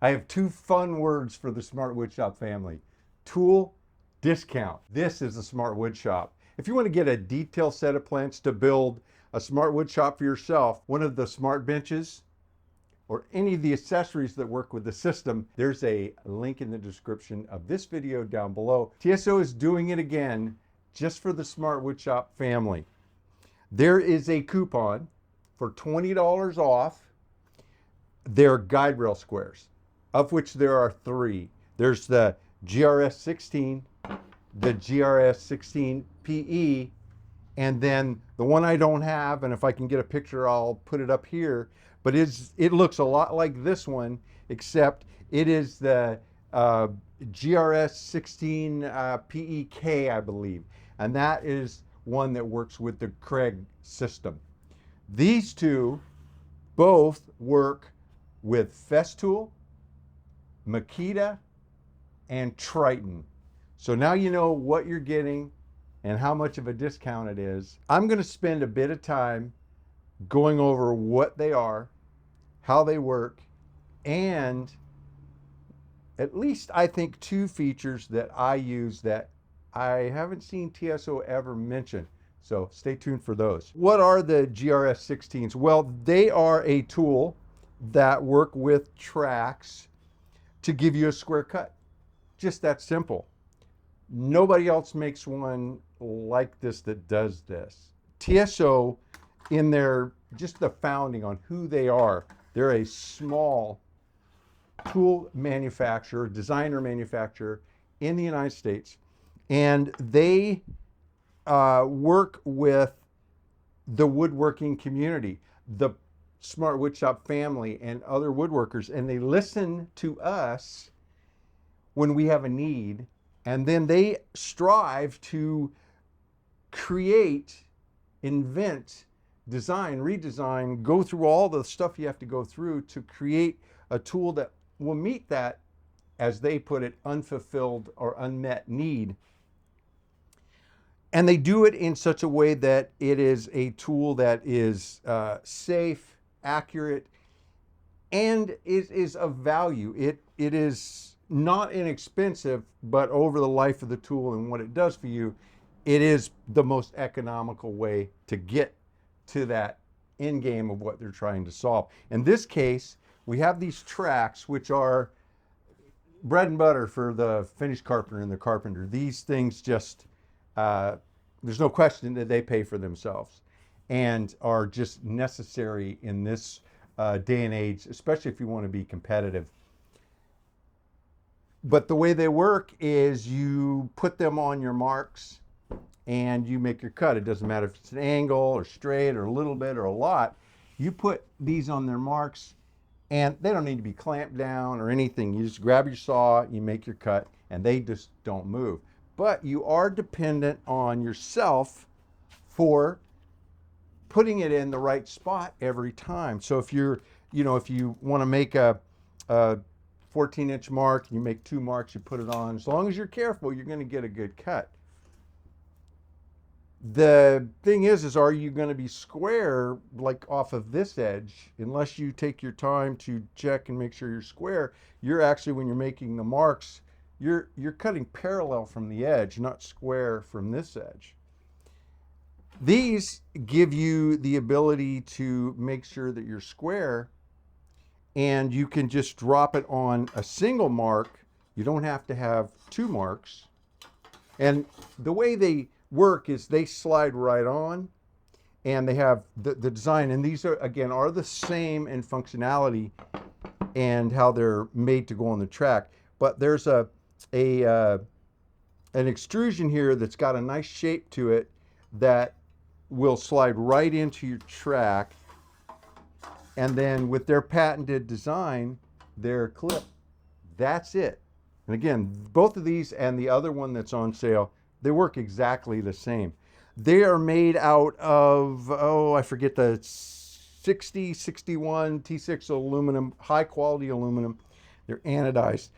I have two fun words for the Smart Woodshop family. Tool, discount. This is a Smart Woodshop. If you want to get a detailed set of plants to build a Smart Woodshop for yourself, one of the smart benches, or any of the accessories that work with the system, there's a link in the description of this video down below. TSO is doing it again just for the Smart Woodshop family. There is a coupon for $20 off their guide rail squares, of which there are three. There's the GRS 16, the GRS 16 PE, and then the one I don't have, and if I can get a picture, I'll put it up here. But it looks a lot like this one, except it is the GRS 16 PEK, I believe. And that is one that works with the Craig system. These two both work with Festool, Makita, and Triton. So now you know what you're getting and how much of a discount it is. I'm going to spend a bit of time going over what they are, how they work, and at least I think two features that I use that I haven't seen TSO ever mention. So stay tuned for those. What are the GRS 16s? Well, they are a tool that work with tracks to give you a square cut. Just that simple. Nobody else makes one like this that does this. TSO, in their just the founding on who they are, they're a small tool manufacturer, designer manufacturer in the United States, and they work with the woodworking community, the Smart Woodshop family, and other woodworkers, and they listen to us when we have a need, and then they strive to create, invent, design, redesign, go through all the stuff you have to go through to create a tool that will meet that, as they put it, unfulfilled or unmet need. And they do it in such a way that it is a tool that is safe, accurate, and is of value. It is not inexpensive, but over the life of the tool and what it does for you, it is the most economical way to get to that end game of what they're trying to solve. In this case, we have these tracks, which are bread and butter for the finished carpenter and the carpenter. These things just, there's no question that they pay for themselves and are just necessary in this day and age, especially if you want to be competitive. But the way they work is you put them on your marks and you make your cut. It doesn't matter if it's an angle or straight or a little bit or a lot. You put these on their marks, and they don't need to be clamped down or anything. You just grab your saw, you make your cut, and they just don't move. But you are dependent on yourself for putting it in the right spot every time. So if if you want to make a 14-inch mark, you make two marks, you put it on. As long as you're careful, you're going to get a good cut. The thing is are you going to be square like off of this edge? Unless you take your time to check and make sure you're square, you're actually, when you're making the marks, you're cutting parallel from the edge, not square from this edge. These give you the ability to make sure that you're square, and you can just drop it on a single mark. You don't have to have two marks. And the way they work is they slide right on, and they have the design, and these are the same in functionality and how they're made to go on the track. But there's an extrusion here that's got a nice shape to it that will slide right into your track, and then with their patented design, their clip, that's it. And again, both of these and the other one that's on sale, they work exactly the same. They are made out of, I forget, the 61 T6 aluminum, high quality aluminum. They're anodized.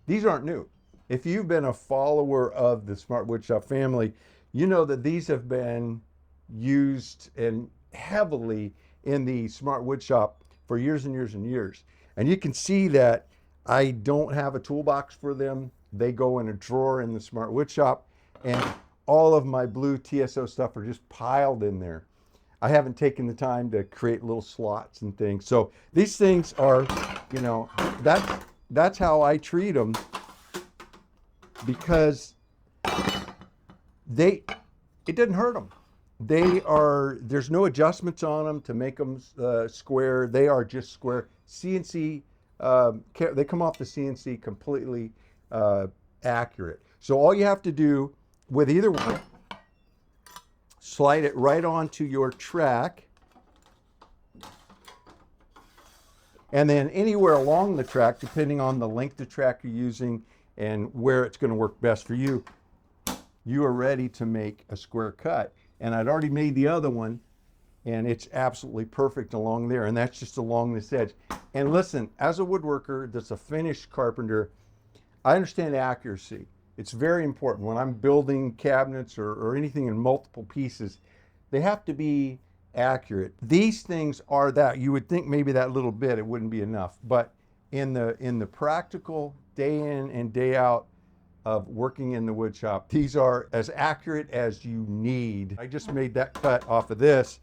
These aren't new. If you've been a follower of the Smart Woodshop family, you know that these have been used and heavily in the Smart Woodshop for years and years and years. And you can see that I don't have a toolbox for them. They go in a drawer in the Smart Wood Shop, and all of my blue TSO stuff are just piled in there. I haven't taken the time to create little slots and things. So these things are, you know, that's how I treat them, because it doesn't hurt them. There's no adjustments on them to make them square. They are just square. CNC, they come off the CNC completely accurate. So all you have to do with either one, slide it right onto your track, and then anywhere along the track, depending on the length of track you're using and where it's going to work best for you, you are ready to make a square cut. And I'd already made the other one, and it's absolutely perfect along there, and that's just along this edge. And listen, as a woodworker that's a finished carpenter, I understand accuracy. It's very important. When I'm building cabinets or anything in multiple pieces, they have to be accurate. These things are that. You would think maybe that little bit, it wouldn't be enough. But in the practical day in and day out of working in the wood shop, these are as accurate as you need. I just made that cut off of this,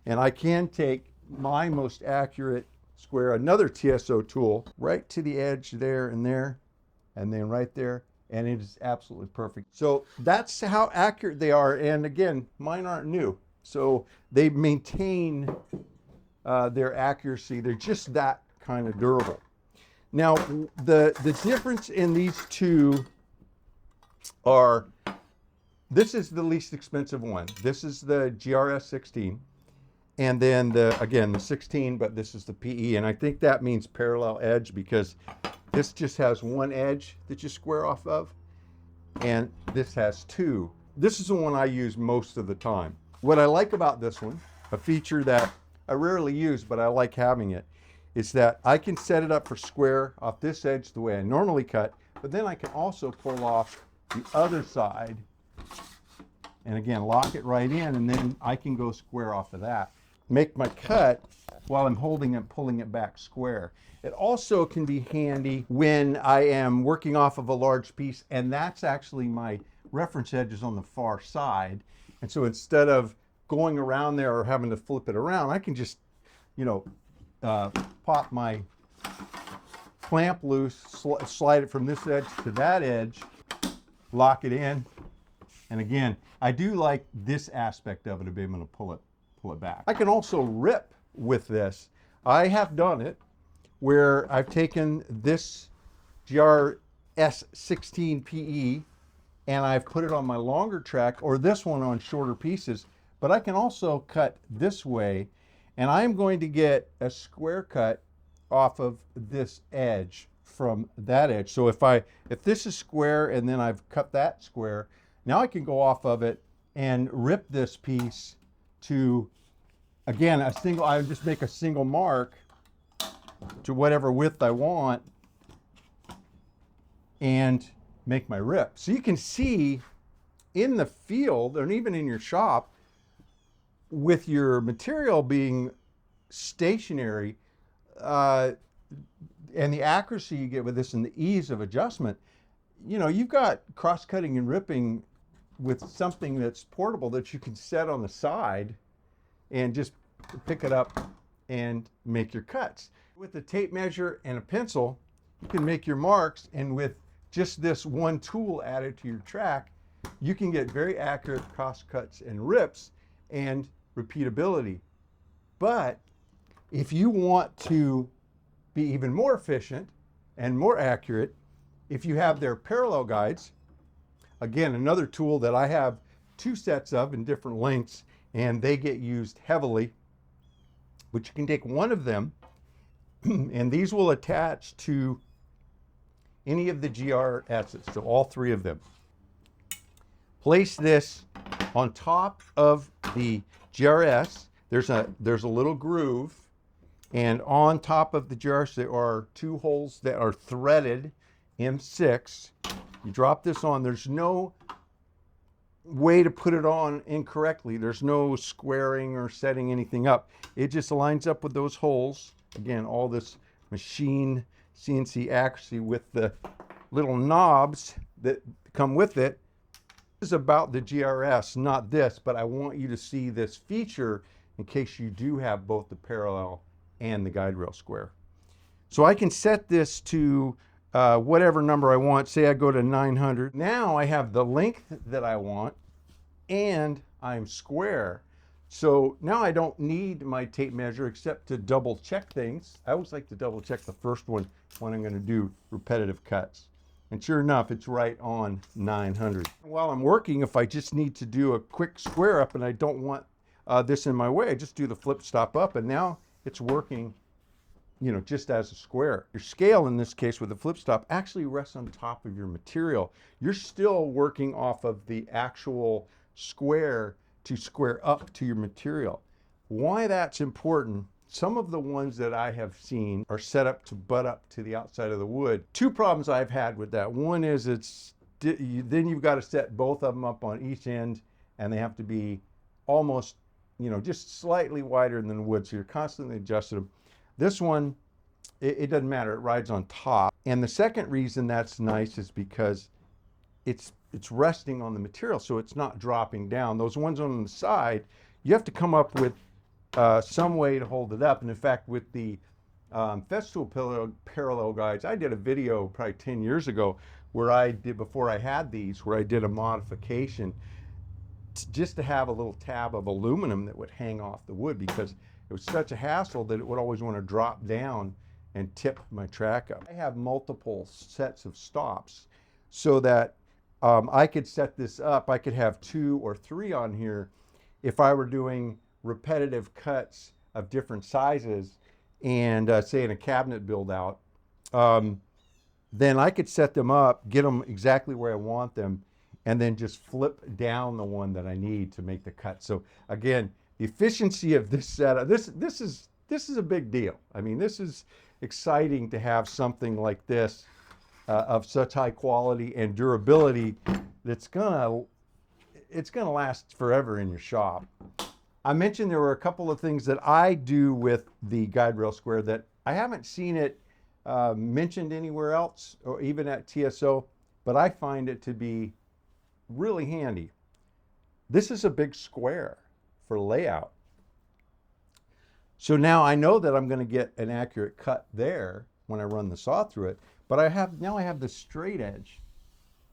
and I can take my most accurate square, another TSO tool, right to the edge there, and then right there, and it is absolutely perfect. So that's how accurate they are. And again, mine aren't new, so they maintain their accuracy. They're just that kind of durable. Now, the difference in these two are, this is the least expensive one. This is the GRS 16, and then the 16, but this is the PE, and I think that means parallel edge, because this just has one edge that you square off of, and this has two. This is the one I use most of the time. What I like about this one, a feature that I rarely use, but I like having it, is that I can set it up for square off this edge the way I normally cut, but then I can also pull off the other side, and again, lock it right in, and then I can go square off of that. Make my cut while I'm holding it, pulling it back square. It also can be handy when I am working off of a large piece, and that's actually my reference edge is on the far side. And so instead of going around there or having to flip it around, I can just, you know, pop my clamp loose, slide it from this edge to that edge, lock it in. And again, I do like this aspect of it, to be able to pull it back. I can also rip with this. I have done it where I've taken this GRS 16 PE and I've put it on my longer track, or this one on shorter pieces, but I can also cut this way, and I'm going to get a square cut off of this edge from that edge. So if this is square and then I've cut that square, now I can go off of it and rip this piece to, again, I just make a single mark to whatever width I want and make my rip. So you can see in the field, and even in your shop, with your material being stationary, and the accuracy you get with this and the ease of adjustment, you know, you've got cross-cutting and ripping with something that's portable that you can set on the side and just pick it up and make your cuts. With a tape measure and a pencil, you can make your marks, and with just this one tool added to your track, you can get very accurate cross cuts and rips and repeatability. But if you want to be even more efficient and more accurate, if you have their parallel guides, again, another tool that I have 2 sets of in different lengths, and they get used heavily, but you can take one of them and these will attach to any of the GRSs, so all 3 of them. Place this on top of the GRS. There's a little groove, and on top of the GRS there are 2 holes that are threaded M6. You drop this on. There's no way to put it on incorrectly. There's no squaring or setting anything up. It just lines up with those holes. Again, all this machine CNC accuracy with the little knobs that come with it. This is about the GRS, not this, but I want you to see this feature in case you do have both the parallel and the guide rail square. So I can set this to whatever number I want. Say I go to 900. Now I have the length that I want and I'm square. So now I don't need my tape measure except to double check things. I always like to double check the first one when I'm going to do repetitive cuts. And sure enough, it's right on 900. While I'm working, if I just need to do a quick square up and I don't want this in my way, I just do the flip stop up and now it's working, you know, just as a square. Your scale in this case with the flip stop actually rests on top of your material. You're still working off of the actual square to square up to your material. Why that's important, some of the ones that I have seen are set up to butt up to the outside of the wood. Two problems I've had with that. One is then you've got to set both of them up on each end and they have to be almost, you know, just slightly wider than the wood. So you're constantly adjusting them. This one, it doesn't matter, it rides on top. And the second reason that's nice is because it's resting on the material, so it's not dropping down. Those ones on the side, you have to come up with some way to hold it up. And in fact, with the Festool parallel guides, I did a video probably 10 years ago where I did, before I had these, where I did a modification just to have a little tab of aluminum that would hang off the wood, because it was such a hassle that it would always want to drop down and tip my track up. I have multiple sets of stops so that I could set this up. I could have 2 or 3 on here if I were doing repetitive cuts of different sizes and say in a cabinet build out, then I could set them up, get them exactly where I want them, and then just flip down the one that I need to make the cut. So again, the efficiency of this setup, this is a big deal. I mean, this is exciting to have something like this of such high quality and durability that's it's gonna last forever in your shop. I mentioned there were a couple of things that I do with the guide rail square that I haven't seen it mentioned anywhere else or even at TSO, but I find it to be really handy. This is a big square for layout. So now I know that I'm going to get an accurate cut there when I run the saw through it, but now I have the straight edge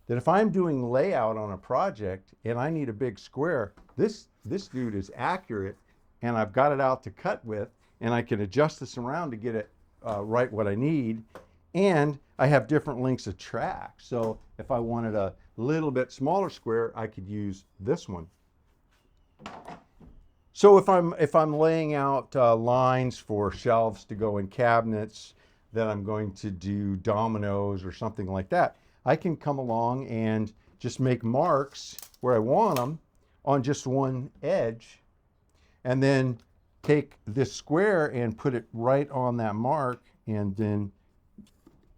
that if I'm doing layout on a project and I need a big square, this dude is accurate and I've got it out to cut with, and I can adjust this around to get it right what I need. And I have different lengths of track. So if I wanted a little bit smaller square, I could use this one. So if I'm laying out lines for shelves to go in cabinets, that I'm going to do dominoes or something like that, I can come along and just make marks where I want them on just one edge, and then take this square and put it right on that mark, and then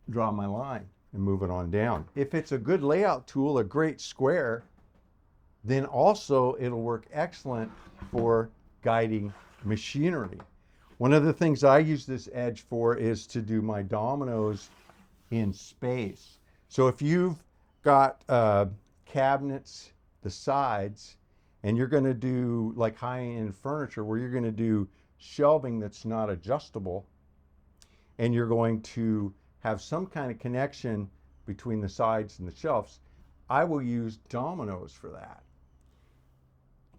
draw my line and move it on down. If it's a good layout tool, a great square, then also it'll work excellent for guiding machinery. One of the things I use this edge for is to do my dominoes in space. So if you've got cabinets, the sides, and you're going to do like high-end furniture where you're going to do shelving that's not adjustable, and you're going to have some kind of connection between the sides and the shelves, I will use dominoes for that.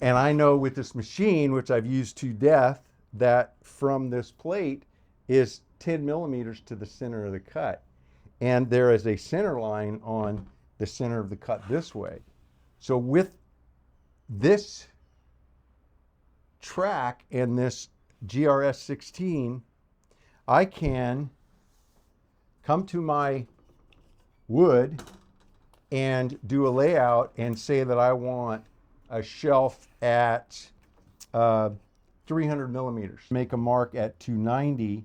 And I know with this machine, which I've used to death, that from this plate is 10 millimeters to the center of the cut. And there is a center line on the center of the cut this way. So with this track and this GRS 16, I can come to my wood and do a layout and say that I want a shelf at 300 millimeters. Make a mark at 290,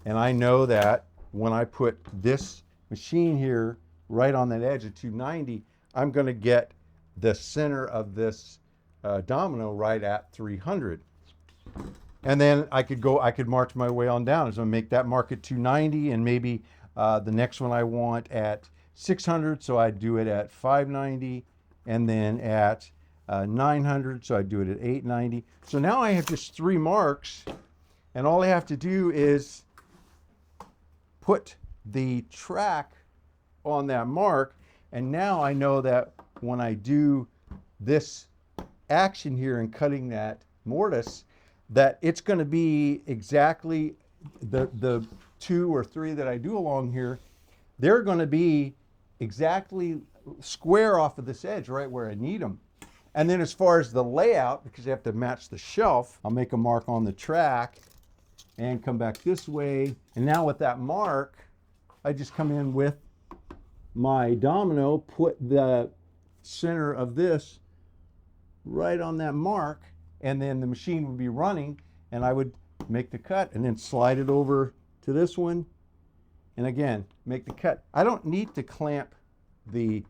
and I know that when I put this machine here right on that edge of 290, I'm going to get the center of this domino right at 300. And then I could march my way on down. So I make that mark at 290, and maybe the next one I want at 600, so I do it at 590, and then at 900, so I do it at 890. So now I have just 3 marks, and all I have to do is put the track on that mark, and now I know that when I do this action here in cutting that mortise, that it's going to be exactly the 2 or 3 that I do along here, they're going to be exactly square off of this edge right where I need them. And then as far as the layout, because you have to match the shelf, I'll make a mark on the track and come back this way. And now with that mark, I just come in with my domino, put the center of this right on that mark, and then the machine would be running, and I would make the cut and then slide it over to this one, and again make the cut. I don't need to clamp the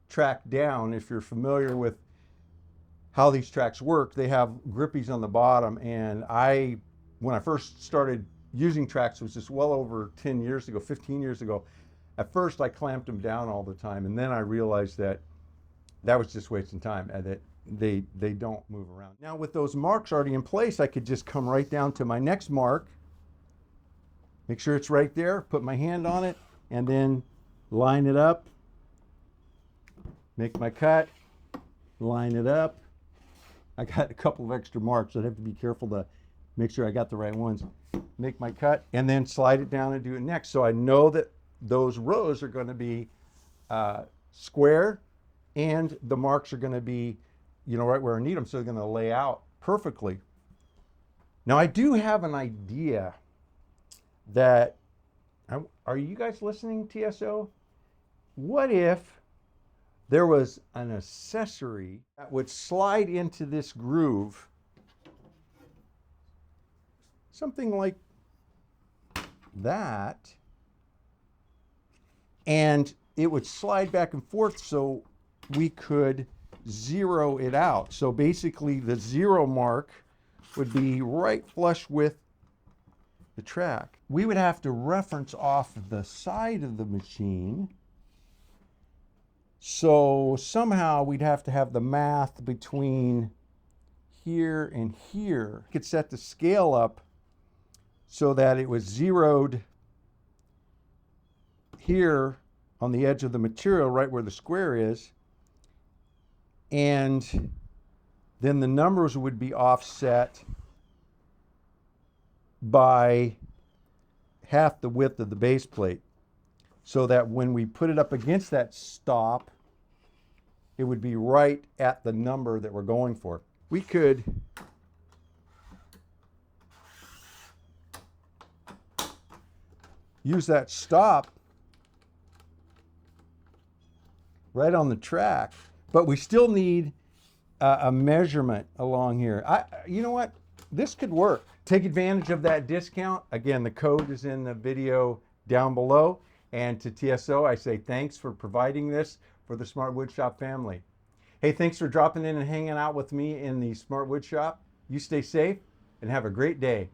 track down. If you're familiar with how these tracks work, they have grippies on the bottom, and when I first started using tracks, it was just well over 10 years ago, 15 years ago. At first I clamped them down all the time, and then I realized that that was just wasting time, and that they don't move around. Now with those marks already in place, I could just come right down to my next mark, make sure it's right there, put my hand on it, and then line it up, make my cut, line it up. I got a couple of extra marks, so I'd have to be careful to make sure I got the right ones. Make my cut, and then slide it down and do it next. So I know that those rows are going to be square, and the marks are going to be, right where I need them, so they're going to lay out perfectly. Now I do have an idea that, are you guys listening, TSO? What if there was an accessory that would slide into this groove, something like that, and it would slide back and forth so we could zero it out. So basically the 0 mark would be right flush with the track. We would have to reference off the side of the machine. So somehow we'd have to have the math between here and here. We could set the scale up so that it was zeroed here on the edge of the material, right where the square is, and then the numbers would be offset by half the width of the base plate, so that when we put it up against that stop, it would be right at the number that we're going for. We could use that stop right on the track, but we still need a measurement along here. You know what? This could work. Take advantage of that discount. Again, the code is in the video down below. And to TSO, I say thanks for providing this for the Smart Woodshop family. Hey, thanks for dropping in and hanging out with me in the Smart Woodshop. You stay safe and have a great day.